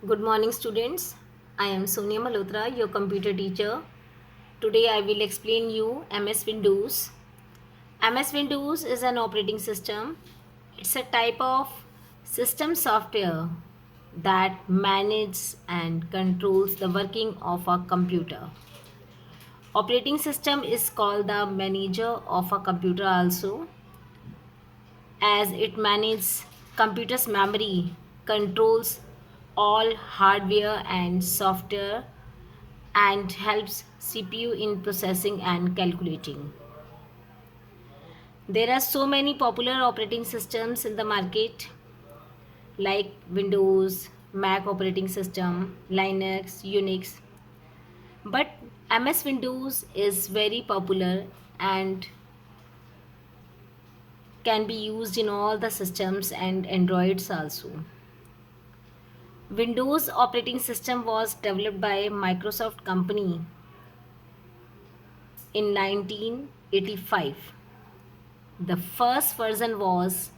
Good morning, students. I am Sonia Malhotra, your computer teacher. Today I will explain you MS Windows. MS Windows is an operating system. It's a type of system software that manages and controls the working of a computer. Operating system is called the manager of a computer also, as it manages computer's memory, controls all hardware and software, and helps CPU in processing and calculating. There are so many popular operating systems in the market like Windows, Mac operating system, Linux, Unix. But MS Windows is very popular and can be used in all the systems and Androids also. Windows operating system was developed by Microsoft company in 1985. The first version was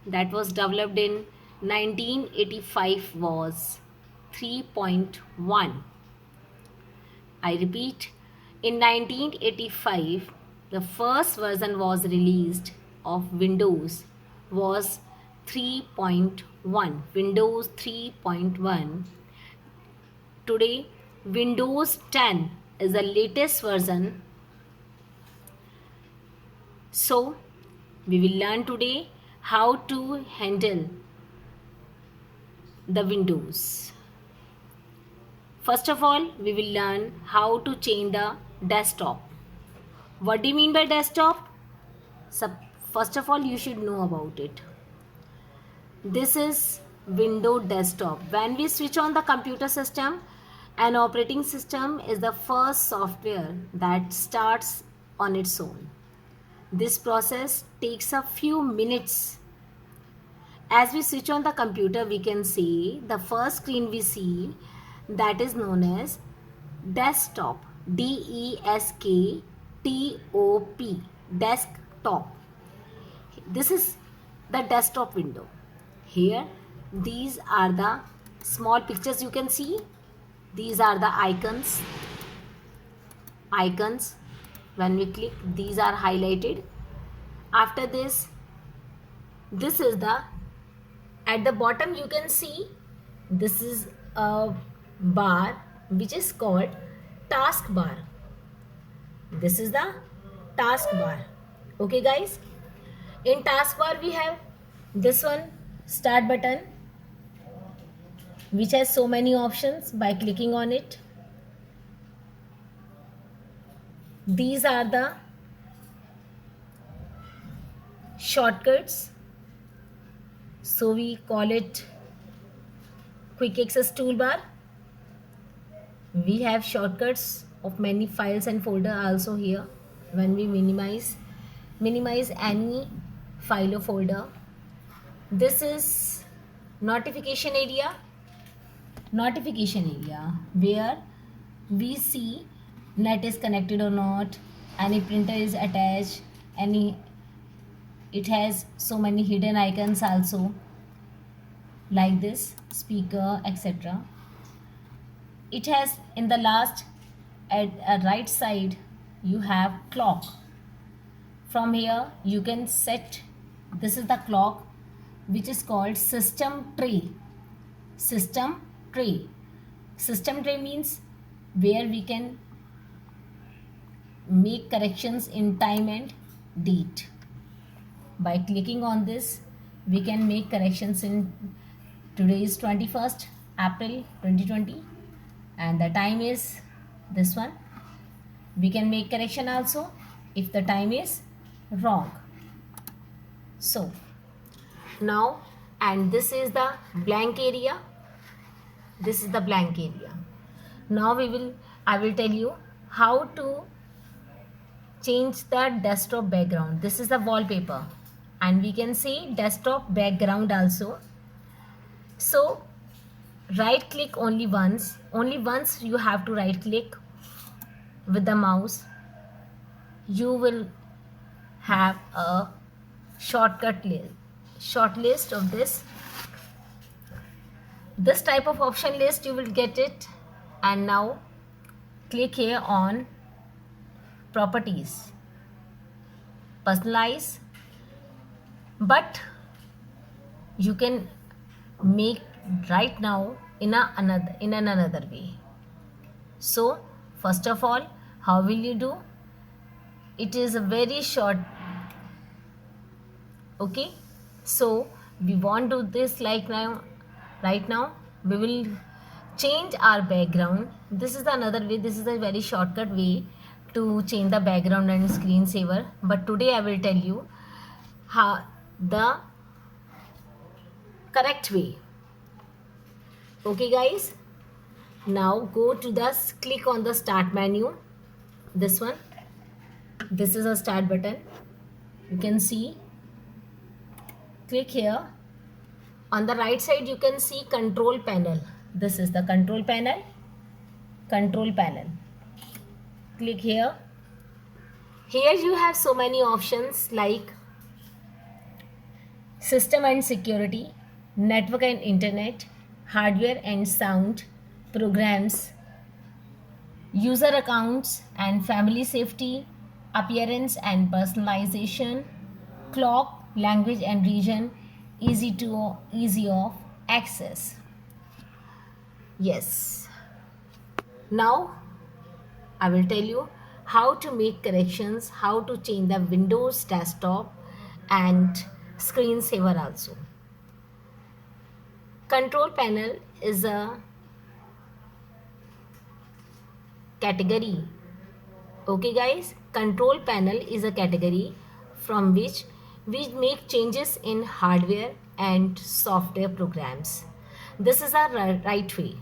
developed in 1985 was 3.1. I repeat, in 1985 the first version was released of Windows was 3.1. Windows 3.1. Today Windows 10 is the latest version. So we will learn today how to handle the Windows. First of all, we will learn how to change the desktop. What do you mean by desktop? First of all, you should know about it. This is Windows desktop. When we switch on the computer system, an operating system is the first software that starts on its own. This process takes a few minutes. As we switch on the computer, we can see the first screen we see, that is known as desktop. DESKTOP. Desktop. This is the desktop window. Here, these are the small pictures you can see. These are the icons. When we click, these are highlighted. After this is the, at the bottom you can see, this is a bar which is called taskbar. This is the taskbar. Okay guys, in taskbar we have this one, start button, which has so many options. By clicking on it, these are the shortcuts, so we call it quick access toolbar. We have shortcuts of many files and folder also here. When we minimize any file or folder, this is notification area where we see net is connected or not, any printer is attached, it has so many hidden icons also, like this speaker, etc. It has, in the last, at a right side you have clock. From here you can set, this is the clock which is called system tray. System tray means where we can make corrections in time and date. By clicking on this, we can make corrections in, today is 21st April 2020 and the time is this one. We can make correction also if the time is wrong. So now, and this is the blank area. Now I will tell you how to change the desktop background. This is the wallpaper and we can see desktop background also. So right click only once you have to right click with the mouse. You will have a short list of this. This type of option list you will get it. And now click here on properties, personalize, but you can make right now in another way. So first of all, how will you do? It is a very short. Okay, so we want to do this like now. Right now we will change our background. This is another way. This is a very shortcut way to change the background and screensaver, but today I will tell you how the correct way. Okay guys, now go to the click on the start menu. This one, this is a start button. You can see, click here. On the right side you can see control panel. This is the control panel. Click here. Here you have so many options like system and security, network and internet, hardware and sound, programs, user accounts and family safety, appearance and personalization, clock, language and region, easy of access. Yes. Now I will tell you how to make corrections, how to change the Windows desktop and screensaver also. Control panel is a category. Okay guys, control panel is a category from which we make changes in hardware and software programs. This is our right way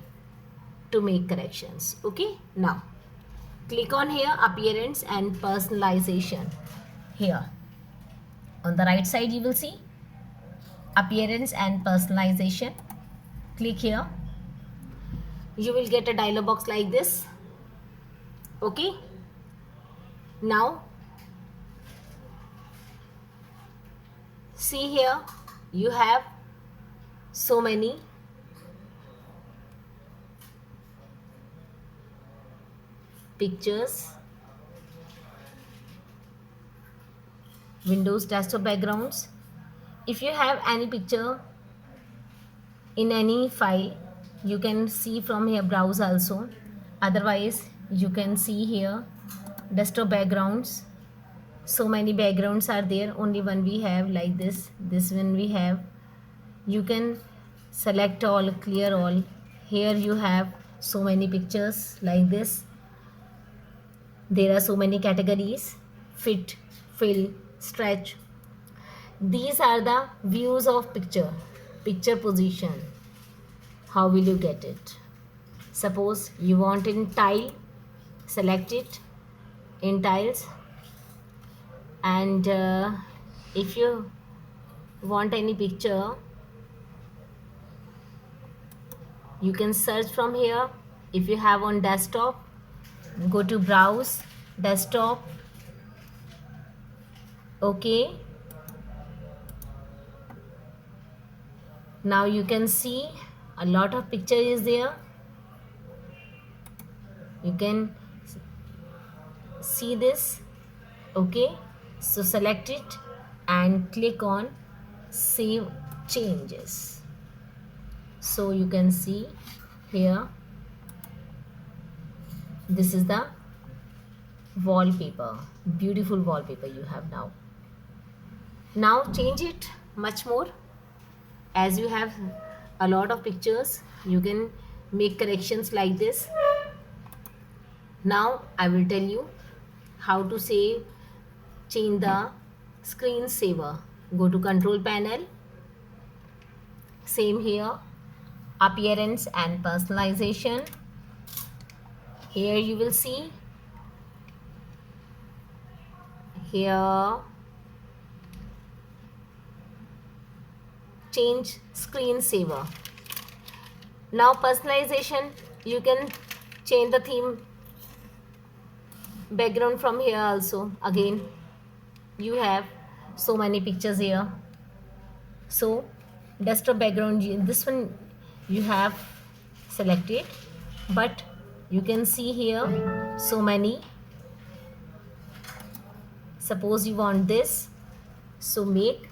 to make corrections. Okay, now click on here appearance and personalization. Here on the right side you will see appearance and personalization. Click here. You will get a dialog box like this. Okay, now see here you have so many pictures, Windows desktop backgrounds. If you have any picture in any file, you can see from here browse also. Otherwise you can see here desktop backgrounds. So many backgrounds are there, only one we have like this one we have. You can select all, clear all. Here you have so many pictures like this. There are so many categories: fit, fill, stretch. These are the views of picture position. How will you get it? Suppose you want in tile, select it in tiles, and if you want any picture you can search from here. If you have on desktop, go to browse desktop. Okay, now you can see a lot of picture is there. You can see this. Okay, so select it and click on save changes. So you can see here this is the wallpaper, beautiful wallpaper you have now. Now change it much more. As you have a lot of pictures, you can make corrections like this. Now I will tell you how to change the screensaver. Go to control panel, same here, appearance and personalization. Here you will see here change screensaver. Now personalization, you can change the theme background from here also. Again you have so many pictures here. So desktop background, this one you have selected, but you can see here so many. Suppose you want this, so make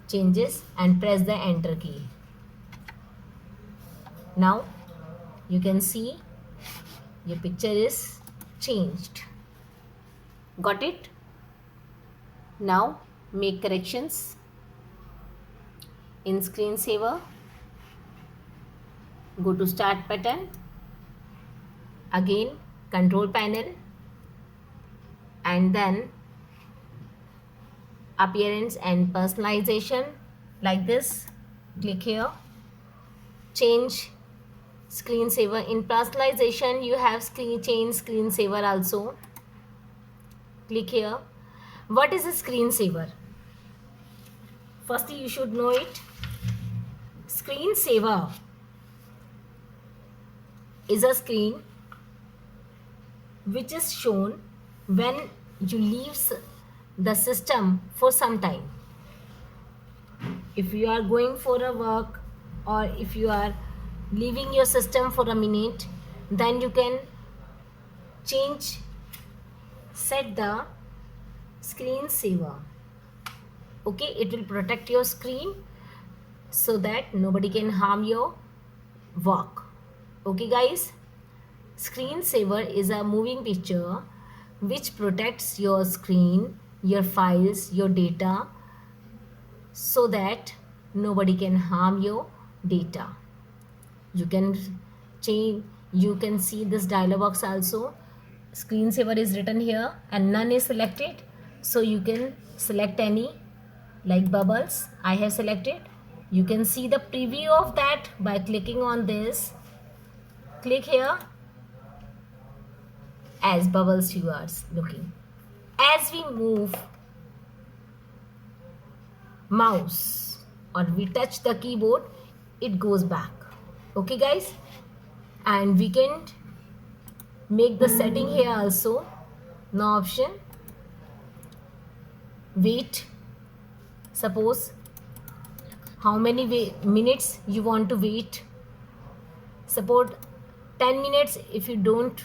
changes and press the enter key. Now you can see your picture is changed. Got it? Now make corrections in screensaver. Go to start button, again control panel, and then appearance and personalization, like this. Click here, change screensaver. In personalization you have change screensaver also. Click here. What is a screensaver? Firstly you should know it. Screensaver is a screen which is shown when you leave the system for some time. If you are going for a work, or if you are leaving your system for a minute, then you can set the screensaver. Okay, it will protect your screen so that nobody can harm your work. Okay guys, screensaver is a moving picture which protects your screen, your files, your data, so that nobody can harm your data. You can change, you can see this dialog box also. Screensaver is written here and none is selected, so you can select any, like bubbles I have selected. You can see the preview of that by clicking on this. Click here, as bubbles you are looking. As we move mouse or we touch the keyboard, it goes back. Okay guys, and we can make the setting here also. No option, wait. Suppose how many minutes you want to wait. Suppose 10 minutes if you don't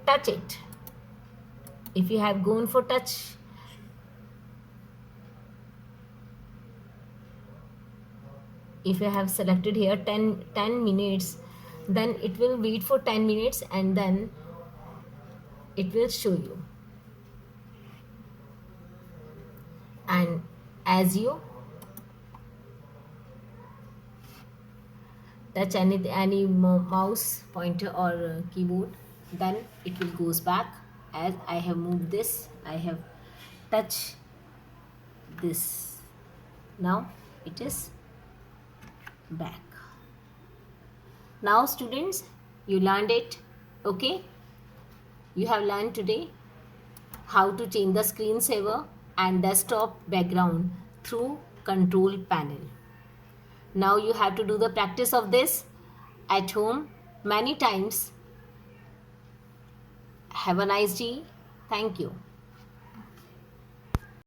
touch it. If you have gone for touch, if you have selected here 10 minutes, then it will wait for 10 minutes and then it will show you. And as you touch any mouse pointer or keyboard, then it will goes back. As I have moved this, I have touched this, now it is back. Now students, you learned it. Okay, you have learned today how to change the screensaver and desktop background through control panel. Now you have to do the practice of this at home many times. Have a nice day. Thank you.